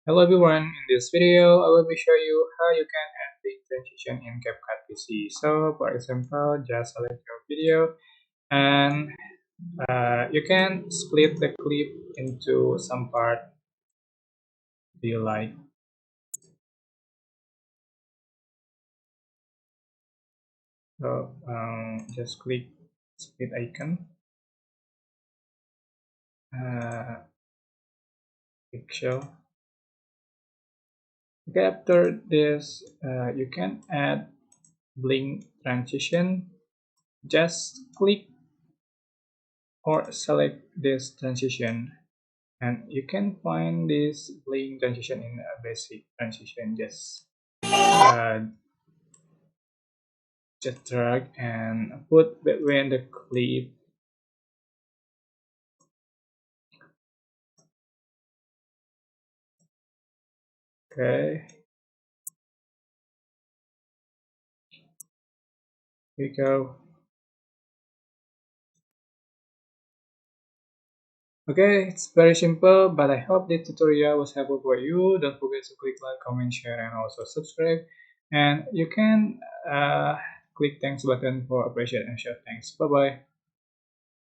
Hello everyone, in this video I will be show you how you can add the transition in CapCut PC. So for example, just select your video and you can split the clip into some part you like. So just click split icon, uh, pixel. Okay, after this you can add blink transition. Just click or select this transition. And you can find this blink transition in a basic transition. Just drag and put between the clip. Okay, here you go. Okay, it's very simple, but I hope this tutorial was helpful for you. Don't forget to click like, comment, share, and also subscribe. And you can click thanks button for appreciate and share. Thanks. Bye bye.